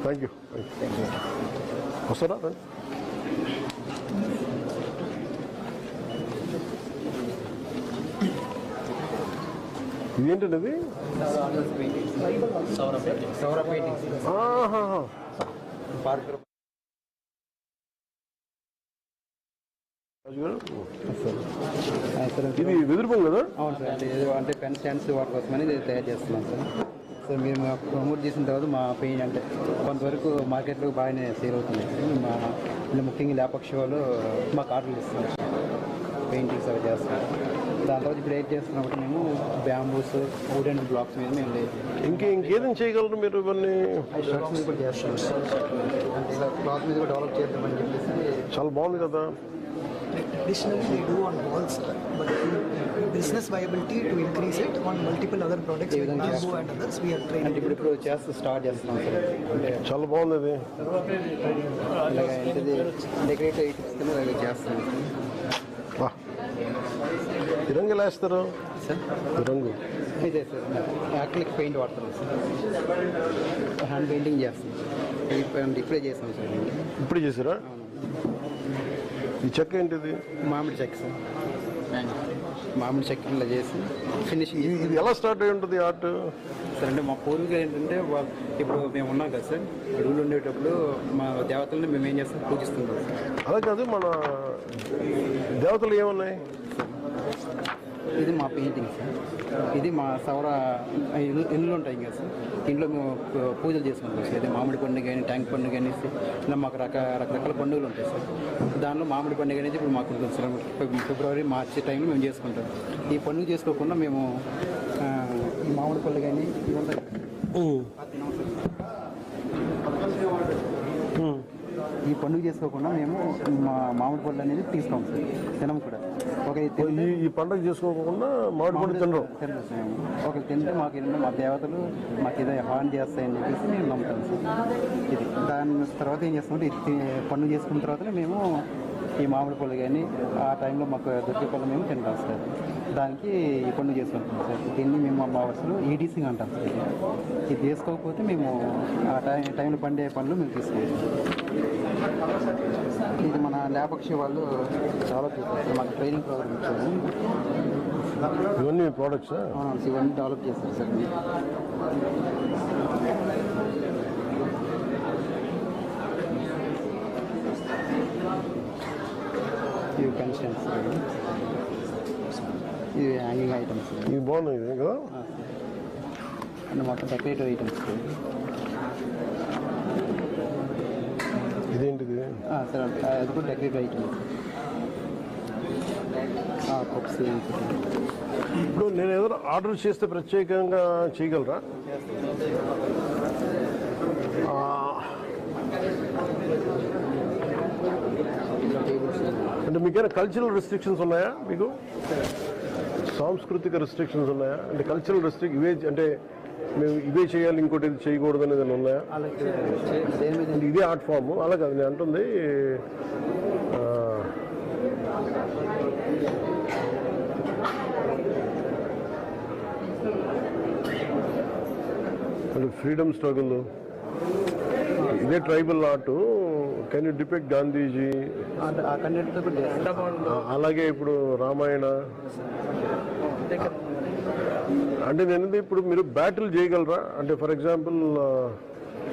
Thank you. వస్తారా? ఇదేంటండి అది? ఇది వెదురుపం కదా? అవును సార్, అంటే పెన్ స్టాండ్స్ వాటి కోసమని తయారు చేస్తున్నాం సార్. సో మీరు మాకు ప్రమోట్ చేసిన తర్వాత మా పెయింట్ అంటే కొంతవరకు మార్కెట్లో బాగానే సేల్ అవుతుంది. మా ముఖ్యంగా లేపక్ష వాళ్ళు మాకు ఆర్డర్లు ఇస్తున్నారు, పెయింటింగ్స్ అవి చేస్తున్నారు. దాని తర్వాత ఇప్పుడు ఏం చేస్తున్నప్పుడు మేము బ్యాంబూస్ వుడెన్ బ్లాక్స్ మీద మేము ఇంకేదైనా చేయగలరు మీరు? ఇవన్నీ షర్ట్స్ మీద కూడా చేస్తున్నాం అంటే ఇలా క్లాత్ మీద కూడా డెవలప్ చేద్దామని చెప్పేసి. చాలా బాగుంది కదా. Additionally, we do on walls, but business viability to increase it on multiple other products like bamboo and others, we are training. అంటే ఇప్పుడు చేస్తూ స్టార్ట్ చేస్తున్నాం సార్. అంటే చాలా బాగుంది అది. ఇలాగ ఏంటిది డెకరేటివ్ ఐటమ్స్ కింద ఇలాగ చేస్తున్నాం ఈ రంగు ఎలా వేస్తారు సార్. ఈ రంగు ఇదే సార్, యాక్రిలిక్ పెయింట్ వాడుతున్నాం సార్. హ్యాండ్ పెయింటింగ్ చేస్తాం, ఇప్పుడే చేస్తాం సార్. ఇప్పుడే చేసారా? ఈ చెక్క ఏంటిది? మామిడి చెక్క సార్, మామిడి చెక్క ఇలా చేసి ఫినిషింగ్. ఇది ఎలా స్టార్ట్ అయి ఉంటుంది ఆర్ట్ సార్? అంటే మా పూర్వీకులు ఏంటంటే ఇప్పుడు మేము ఉన్నాం కదా సార్, అడవులు ఉండేటప్పుడు మా దేవతలను మేము ఏం చేస్తాం, పూజిస్తుంటాం సార్. అలా కాదు, మన దేవతలు ఏమున్నాయి? ఇది మా పెయింటింగ్ సార్. ఇది మా సౌర ఇల్లు ఉంటాయి కదా సార్, ఇంట్లో మేము పూజలు చేసుకుంటాం సార్. ఇది మామిడి పండుగ కానీ ట్యాంక్ పండుగ అనేసి ఇలా మాకు రకరకాల పండుగలు ఉంటాయి సార్. దానిలో మామిడి పండుగ అనేది ఇప్పుడు మాకు ఉంటుంది సార్. ఫిబ్రవరి మార్చి టైంలో మేము చేసుకుంటాం. ఈ పండుగ చేసుకోకుండా మేము ఈ మామిడి పళ్ళు కానీ ఇవి ఉంటాయి, ఈ పండుగ చేసుకోకుండా మేము మా మామిడి పళ్ళు అనేది తీసుకోం సార్. తినం కూడా. ఈ పండుగ చేసుకోకుండా మామిడి పండు తినరు. ఒకరు తింటే మాకు ఏంటంటే మా దేవతలు మాకు ఏదో హాని చేస్తాయని చెప్పేసి మేము నమ్ముతాం సార్. ఇది దాని తర్వాత ఏం చేస్తామంటే ఇది పండుగ చేసుకున్న తర్వాతనే మేము ఈ మామిడి పళ్ళు కానీ ఆ టైంలో మాకు దొరికే పళ్ళు మేము తింటాం సార్. దానికి ఈ పండుగ చేసుకుంటాం సార్. దీన్ని మేము మా వర్షలో ఈడీసీ అంటాం సార్. ఇది చేసుకోకపోతే మేము ఆ టైంలో పండే పనులు మేము తీసుకుంటాం. ఇది మన లేపక్ష వాళ్ళు చాలా చూస్తారు, మాకు ట్రైనింగ్ ప్రోగ్రామ్ ఇచ్చారు. ఇవన్నీ ప్రోడక్ట్స్ ఇవన్నీ డెవలప్ చేస్తారు సార్. ఇవి పెన్షన్స్, ఇవి హ్యాంగింగ్ ఐటమ్స్. ఇవి బాగున్నాయి కదా, అంటే మొత్తం డెకరేటివ్ ఐటమ్స్. ఇదేంటిది సార్? అది కూడా డెకరేటివ్ ఐటమ్స్. కప్స్. ఇప్పుడు నేను ఏదైనా ఆర్డర్ చేస్తే ప్రత్యేకంగా చేయగలరా? అంటే మీకైనా కల్చరల్ రెస్ట్రిక్షన్స్ ఉన్నాయా? మీకు సాంస్కృతిక రెస్ట్రిక్షన్స్ ఉన్నాయా? అంటే కల్చరల్ ఇవే అంటే మేము ఇవే చేయాలి, ఇంకోటి ఇది చేయకూడదు అనేది ఉన్నాయా? ఇదే ఆర్ట్ ఫామ్ అలా కాదు నేను అంటుంది. అంటే ఫ్రీడమ్ స్ట్రగుల్, ఇదే tribal art. Can you depict Gandhiji? అలాగే ఇప్పుడు రామాయణ. అంటే నేను ఇప్పుడు మీరు బ్యాటిల్ చేయగలరా? అంటే ఫర్ ఎగ్జాంపుల్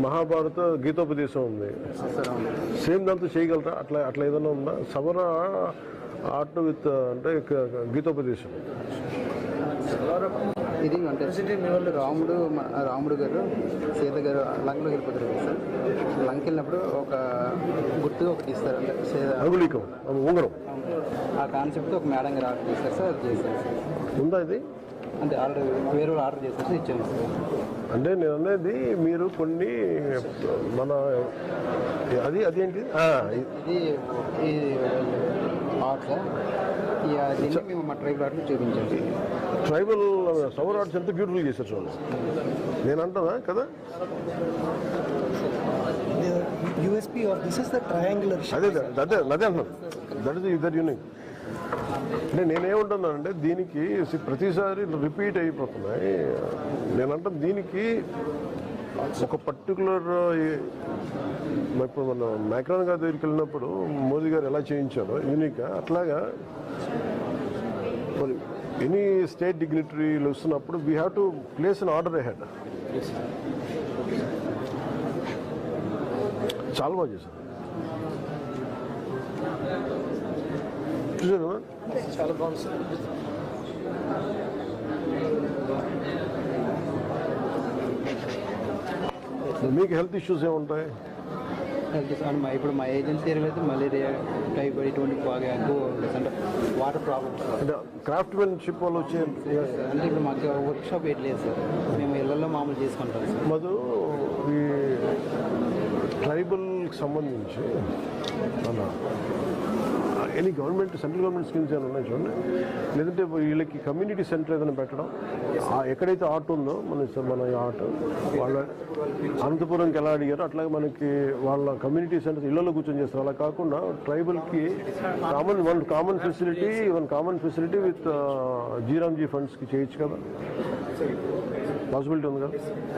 మహాభారత గీతోపదేశం ఉంది, సేమ్ దాంతో చేయగలరా? అట్లా ఏదైనా ఉందా? సవర ఆర్ట్ విత్ అంటే గీతోపదేశం. ఇది అంటే రాముడు గారు సీత గారు లంకలోకి వెళ్ళిపోతారు కదా సార్. లంక వెళ్ళినప్పుడు ఒక గుర్తుగా ఒకటి ఇస్తారు, అంగుళీకం, ఉంగరం. ఆ కాన్సెప్ట్ ఒక మేడం గారు ఆర్డర్ చేస్తారు సార్. అది చేశారు సార్. ఉందా ఇది? అంటే ఆల్రెడీ వేరే ఆర్డర్ చేసేసి ఇచ్చాను సార్. అంటే నేను అనేది మీరు కొన్ని మన అదేంటి ఇది ఆర్ట్ సార్. దీన్ని మేము మా ట్రైబల్ ఆర్ట్ని చూపించాము. ట్రైబల్ సవర్ ఆర్ట్స్ ఎంత బ్యూటిఫుల్ చేశారు చూడండి. నేను అంటానా కదా? USP of this is the triangular shape. అదే అంటున్నాను. That unique. అంటే నేనేమంటున్నానంటే దీనికి ప్రతిసారి రిపీట్ అయిపోతున్నాయి. నేనంటాను దీనికి ఒక పర్టికులర్ ఇప్పుడు మనం మ్యాక్రాన్ గారి దగ్గరికి వెళ్ళినప్పుడు మోదీ గారు ఎలా చేయించారో యూనిక్గా అట్లాగా మరి ఎనీ స్టేట్ డిగ్నిటరీలు వస్తున్నప్పుడు we have to place an order ahead. చాలా బాగా చేశారు. చూసారు కదా? చాలా బాగుంది సార్. మీకు హెల్త్ ఇష్యూస్ ఏముంటాయి? ఇప్పుడు మా ఏజెన్సీ ఏరియాలో అయితే మలేరియా, టైఫాయిడ్ ఇటువంటి బాగా ఎక్కువ ఉంటుంది. అంటే వాటర్ ప్రాబ్లమ్స్, అంటే క్రాఫ్ట్మెన్షిప్ వాళ్ళు వచ్చే అంటే ఇప్పుడు మాకు వర్క్ షాప్ లేదు సార్, మేము ఇళ్లలో మామూలు చేసుకుంటాం సార్. మధు ఈ ట్రైబల్కి సంబంధించి అలా any government central government schemes ఏమైనా ఉన్నాయి చూడండి, లేదంటే వీళ్ళకి కమ్యూనిటీ సెంటర్ ఏదైనా పెట్టడం, ఎక్కడైతే ఆర్ట్ ఉందో మన ఆర్ట్ వాళ్ళ అనంతపురంకి ఎలా అడిగారో అట్లాగే మనకి వాళ్ళ కమ్యూనిటీ సెంటర్స్ ఇళ్లలో కూర్చొని చేస్తారు. అలా కాకుండా ట్రైబల్కి కామన్ ఫెసిలిటీ విత్ జీరామ్జీ ఫండ్స్కి చేయొచ్చు కదా, పాసిబిలిటీ ఉంది కదా.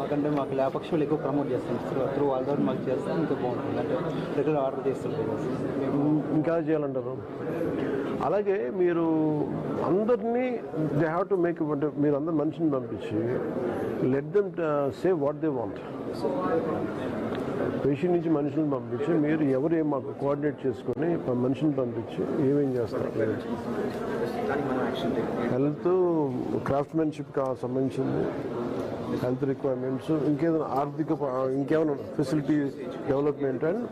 మాకంటే మాకు లేపక్షులు ఎక్కువ ప్రమోట్ చేస్తాం త్రూ వాళ్ళ ద్వారా మాకు చేస్తాం, ఇంకా బాగుంటుంది. అంటే రెగ్యులర్ ఆర్డర్ చేస్తుంటాం. ఇంకా చేయాలంటారు. అలాగే మీరు అందరినీ దే హ్యావ్ టు మేక్, అంటే మీరు అందరు మనిషిని పంపించి let them say what they want. Patient నుంచి మనుషులను పంపించి మీరు ఎవరు ఏం మాకు కోఆర్డినేట్ చేసుకొని మనిషిని పంపించి ఏమేం చేస్తారు. హెల్త్, క్రాఫ్ట్మెన్షిప్కి సంబంధించింది హెల్త్ రిక్వైర్మెంట్స్, ఇంకేదైనా ఇంకేమైనా ఫెసిలిటీ డెవలప్మెంట్ అండ్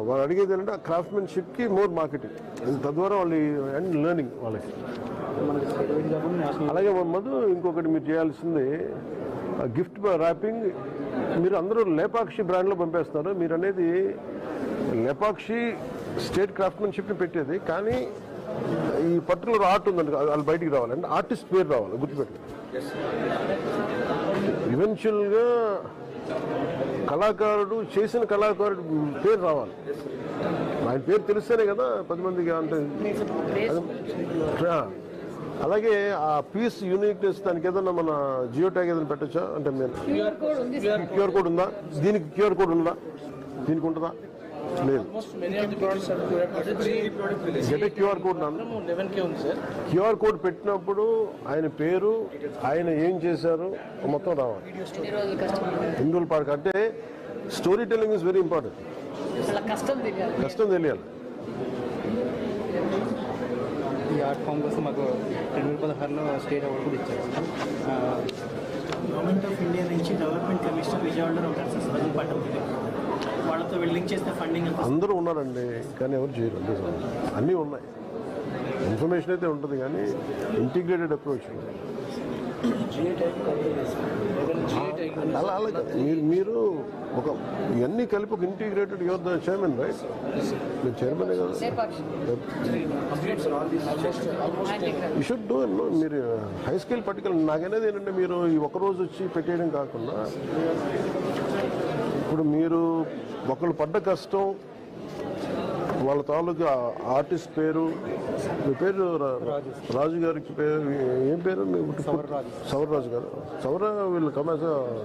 వాళ్ళు అడిగేది ఏంటంటే ఆ క్రాఫ్ట్మెన్షిప్కి మోర్ మార్కెటింగ్, తద్వారా వాళ్ళు అండ్ లెర్నింగ్ వాళ్ళకి. అలాగే మధు ఇంకొకటి మీరు చేయాల్సింది గిఫ్ట్ ర్యాపింగ్. మీరు అందరూ లేపాక్షి బ్రాండ్లో పంపేస్తారు. మీరు అనేది లేపాక్షి స్టేట్ క్రాఫ్ట్మెన్షిప్ని పెట్టేది, కానీ ఈ పర్టికులర్ ఆర్ట్ ఉందండి వాళ్ళు బయటికి రావాలంటే ఆర్టిస్ట్ పేరు రావాలి, గుర్తుపెట్టి. ఈవెన్చువల్గా కళాకారుడు చేసిన కళాకారుడు పేరు రావాలి, ఆయన పేరు తెలిస్తేనే కదా 10 మందికి. అంటే అలాగే ఆ పీస్ యూనిక్నెస్ దానికి ఏదన్నా మన జియో ట్యాగ్ ఏదైనా పెట్టచ్చా? అంటే మేము క్యూఆర్ కోడ్ ఉందా? దీనికి క్యూఆర్ కోడ్ ఉందా? దీనికి ఉంటుందా? లేదు. క్యూఆర్ కోడ్ క్యూఆర్ కోడ్ పెట్టినప్పుడు ఆయన పేరు, ఆయన ఏం చేశారు మొత్తం రావాలి. హిందువుల పార్క్ అంటే story telling is very important. కష్టం తెలియాలి. ఈ ఆర్ట్ ఫామ్ కోసం మాకు 2016లో స్టేట్ అవార్డు కూడా ఇచ్చారు. గవర్నమెంట్ ఆఫ్ ఇండియా నుంచి డెవలప్మెంట్ కమిషనర్ విజయవాడలో ఉంటారు సార్, సదరన్ పట్టం వాళ్ళతో లింక్ చేస్తే ఫండింగ్ అందరూ ఉన్నారండి, కానీ ఎవరు చేయరు. అన్నీ ఉన్నాయి, ఇన్ఫర్మేషన్ అయితే ఉంటుంది, కానీ ఇంటిగ్రేటెడ్ అప్రోచ్ అలా మీరు ఒక ఇవన్నీ కలిపి ఒక integrated your the chairman, right? మీరు చైర్మన్ కదా. You should do. మీరు హై స్కేల్ పట్టుకెళ్ళి. నాకనేది ఏంటంటే మీరు ఈ ఒక్కరోజు వచ్చి పెట్టేయడం కాకుండా, ఇప్పుడు మీరు ఒకళ్ళు పడ్డ కష్టం, వాళ్ళ తాలూకా ఆర్టిస్ట్ పేరు, మీ పేరు రాజు గారికి పేరు ఏం పేరు? సౌరరాజు గారు. సౌర వీళ్ళు కమాస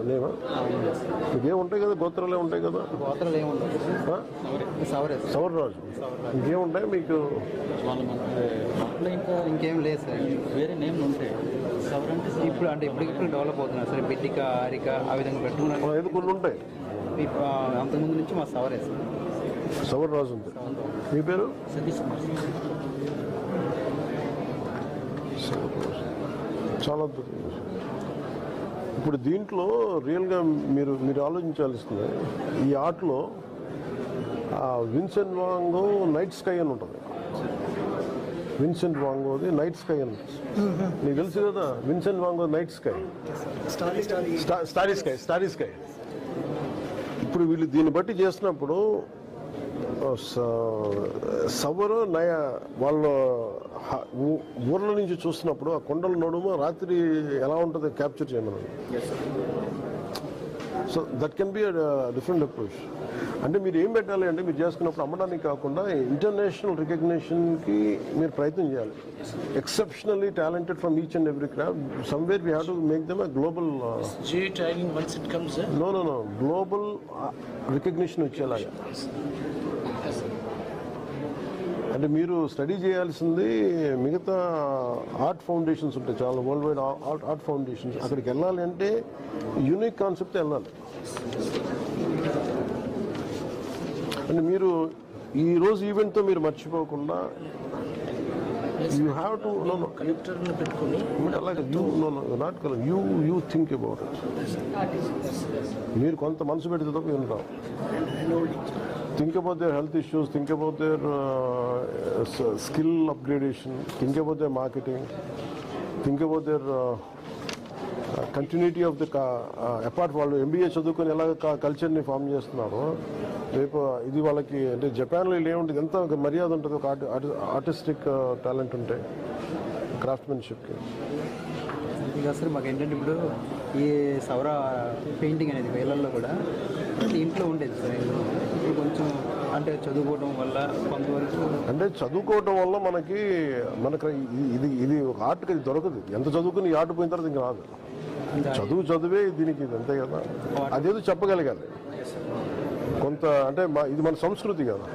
లేవా? మీకేం ఉంటాయి కదా, గోత్రాలే ఉంటాయి కదా. సౌరరాజు ఇంకేముంటాయి మీకు? ఇంకేం లేదు సార్, వేరే నేమ్ ఉంటాయి. ఇప్పుడు అంటే ఇప్పటికిప్పుడు డెవలప్ అవుతున్నారు సార్. బిడ్డిక, ఆరిక ఆ విధంగా పెట్టుకున్నారు. ఏదో కొన్ని ఉంటాయి. అంతకుముందు నుంచి మా సవరే సార్. సౌరరాజు ఉంది. మీ పేరు? చాలా అద్భుతం. ఇప్పుడు దీంట్లో రియల్గా మీరు ఆలోచించాల్సింది, ఈ ఆర్ట్లో విన్సెంట్ వాంగో నైట్ స్కై అని ఉంటుంది. విన్సెంట్ వాంగోది నైట్ స్కై అని నీకు తెలుసు కదా. Vincent వాంగో night sky, starry sky. ఇప్పుడు వీళ్ళు దీన్ని బట్టి చేసినప్పుడు సవరు వాళ్ళ ఊర్ల నుంచి చూస్తున్నప్పుడు ఆ కొండల నడుమ రాత్రి ఎలా ఉంటుందో క్యాప్చర్ చేయమని. So that can be different approach. అంటే మీరు ఏం పెట్టాలి అంటే మీరు చేసుకున్నప్పుడు అమ్మడానికి కాకుండా ఇంటర్నేషనల్ రికగ్నిషన్కి మీరు ప్రయత్నం చేయాలి. Exceptionally talented from each and every craft, somewhere we have to make them a global GE tagging once it comes, sir. no global recognition వచ్చేలాగా. అంటే మీరు స్టడీ చేయాల్సింది మిగతా ఆర్ట్ ఫౌండేషన్స్ ఉంటాయి, చాలా వరల్డ్ వైడ్ ఆర్ట్ ఫౌండేషన్స్. అక్కడికి వెళ్ళాలి అంటే యూనిక్ కాన్సెప్ట్ వెళ్ళాలి. అంటే మీరు ఈ రోజు ఈవెంట్తో మీరు మర్చిపోకుండా యూ హ్యావ్ టు Collector ని పెట్టుకొని అలాగే not colour you think about it. మీరు కొంత మనసు పెడితే తప్ప ఏం రావు. Think about their health issues, think about their skill upgradation, think about their marketing, think about their continuity of the apart వాళ్ళు MBA చదువుకొని ఎలా కల్చర్ని ఫామ్ చేస్తున్నారో రేపు ఇది వాళ్ళకి అంటే జపాన్లో ఏముంటుంది, ఎంత మర్యాద ఉంటుంది ఒక ఆర్టిస్టిక్ టాలెంట్ ఉంటే క్రాఫ్ట్మెన్షిప్కి. ఇక అసలు మాకు ఏంటంటే ఇప్పుడు ఈ సౌర పెయింటింగ్ అనేది వేలల్లో కూడా ప్రతి ఇంట్లో ఉండేది సార్. ఇప్పుడు కొంచెం అంటే చదువుకోవడం వల్ల కొంతవరకు అంటే చదువుకోవడం వల్ల మనకి ఇది ఒక ఆర్ట్కి ఇది దొరకదు. ఎంత చదువుకుని ఈ ఆర్ట్ పోయిన తర్వాత ఇంకా రాదు. చదువే దీనికి ఇది అంతే కదా. అదేదో చెప్పగలగాలి కొంత. అంటే ఇది మన సంస్కృతి కదా,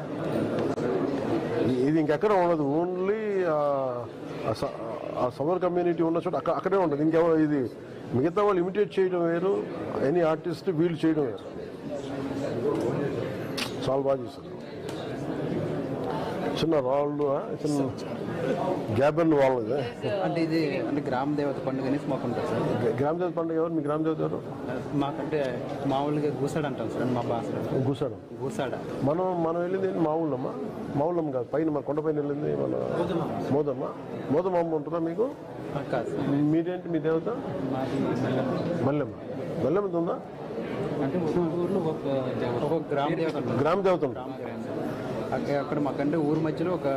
ఇది ఇంకెక్కడ ఉండదు. ఓన్లీ ఆ సవర్ కమ్యూనిటీ ఉన్న చోట అక్కడే ఉండదు. ఇంకెవరు ఇది మిగతా వాళ్ళు ఇమిటేట్ చేయడం వేరు, ఎనీ ఆర్టిస్ట్ వీళ్ళు చేయడం వేరు. చాలా బాగా చేశారు. చిన్న రాళ్ళు, చిన్న గ్యాబెన్ వాళ్ళది. అంటే ఇది అంటే గ్రామ దేవత పండుగ అనేసి మాకు ఉంటుంది సార్. గ్రామ దేవత పండుగ ఎవరు? మీ గ్రామ దేవత ఎవరు? మాకంటే మామూలుగా గూసాడ అంటాం సార్ మా భాషలో. గుసాడం. గూసాడ మనం వెళ్ళింది మావులమ్మ కాదు, పైన మన కొండపైన వెళ్ళింది మన మోదమ్మ ఉంటుందా మీకు? కాదు సార్. మీరేంటి మీ దేవత? మాది మల్లెమ్మ ఉందా? అంటే ఊర్లో ఒక గ్రామ దేవత ఉంటుంది. గ్రామ దేవత ఉంటుంది. అక్కడ మాకంటే ఊరు మధ్యలో ఒక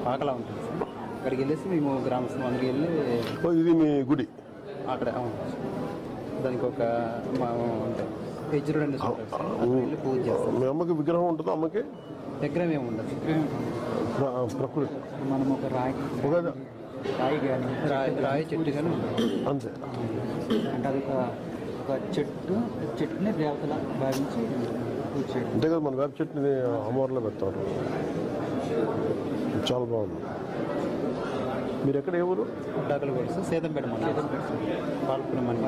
పాకలా ఉంటుంది సార్. అక్కడికి వెళ్ళేసి మేము గ్రామస్థం అందరికి వెళ్ళి ఇది మీ గుడి? అక్కడ దానికి ఒక ఉంటాయి యజ్ఞుడు అనేసి ఉంటుంది సార్. అక్కడ వెళ్ళి పూజ చేస్తాం. మీ అమ్మకి విగ్రహం ఉంటుందా? అమ్మకి విగ్రహం ఏమి ఉండదు. ప్రకృతి మనం ఒక రాయి కానీ రాయి చెట్టు కానీ ఉంటుంది అంతే. అంటే అది ఒక చెట్టుని దేవతలా భావించి పూజ చేయడం. అంతే కదా, మన వేప చెట్టుని అమ్మవారిలో పెడతారు. చాలా బాగుంది. మీరు ఎక్కడ ఏ ఊరు? డాకలు కూడా సీతంపేట మన పాల్పురం అని